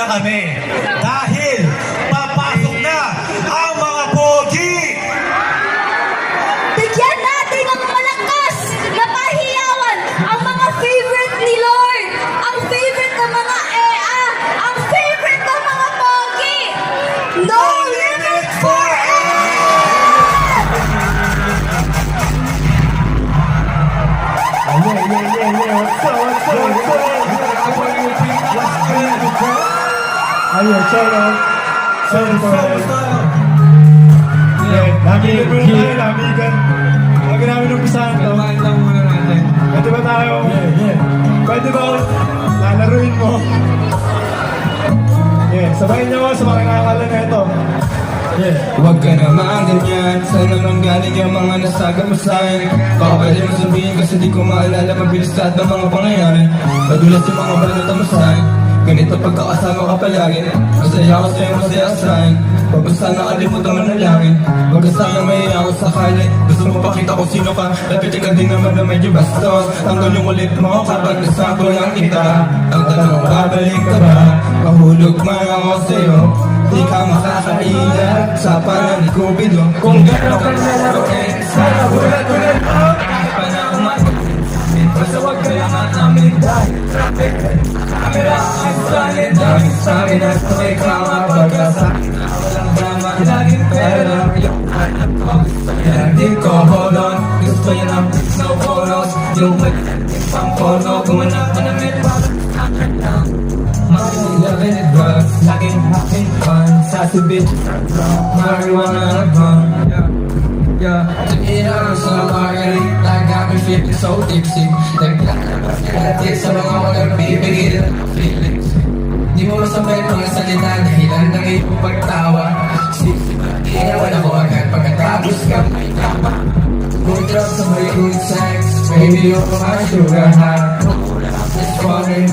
kami. Dahil papasok na ang mga pogi! Bigyan natin ng malakas na pahiyawan ang mga favorite ni Lord, ang favorite ng mga EA, ang favorite ng mga pogi. No limit for Ayun, sorry for Lamigan. Lagi namin umpisahan to. Pwede ba tayo? Pwede ba lalaruin mo? Sabayin niyo ako sa mga kakala na ito. Huwag ka naman ganyan. Saan naman galing yung mga nasaga mo sa'kin? Baka pwede mo sabihin kasi di ko maalala mabilis lahat ng mga pangyayari. Madulas yung mga balita mo sa'kin. Ganito pagkakasama ka palagi. Masaya ako sa'yo, masaya sa'kin. Pabasta nakalimutan mo na langit. Huwag ka sana mahiya ako sakali. Gusto mo pakita kung sino ka. Lapitin ka din naman na medyo bastos. Tanggol yung ulit mo kapag nasako lang kita. Ang tanong, babalik ka ba? Mahulog man ako sa'yo. Di ka makakaila sa parang ni Cupido. Kung gano'n ka nalaroin, sana bulat-bulat mo. Kahit pa na umagot, basta huwag ka lang namin dahil traffic. Camera ang planet, daming sa'kin at may kama pagkasakin. Walang drama, laging pera. Yung anak ko, hindi ko hold on. Gusto yun ang no photos. Yung pang porno, gumanap ka na may pag-akin lang. Loving it drugs, laging having fun. Sassy bitch, marijuana nag-run. Tumira sa margarita, got me feeling so tipsy. Naglalakad sa mga nagbibigil ng feelings. Di mo masabay mga salita dahilan ng iyong pagtawa. Inawan ako agad pagkatapos ka may tama. Good drugs sa may good sex, baby you're my sugar high. It's funny,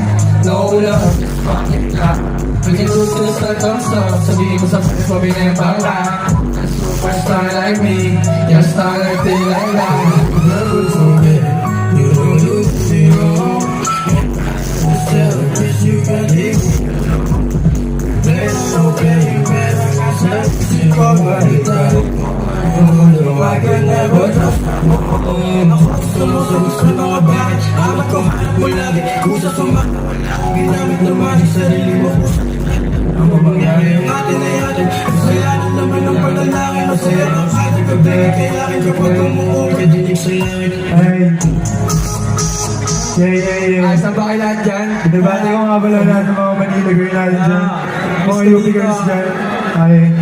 no love, it's fucking love. Pagin mo sila sa thumbs up, sabihin mo sa friends mo binibangla. A superstar like me, your star like they like that. Never forget, you don't lose zero. The selfish you can leave. There's no paying back, selfish nobody does. I can never trust. Gusto mga bakit amat ko mahal mo lagi. Kusa sumakta wala akong ginamit na magic. Sarili mo po sa ang mapangyari yung atin ay atin. Kasayanan naman ng panalangin. Masaya ng ating gabi. Kailangan kapag umuong kadinig sa langit. Ay, saan ba kayo lahat dyan? Binabati ko nga pala lahat ng mga Manila girl natin dyan. Mga UP girls dyan. Ay.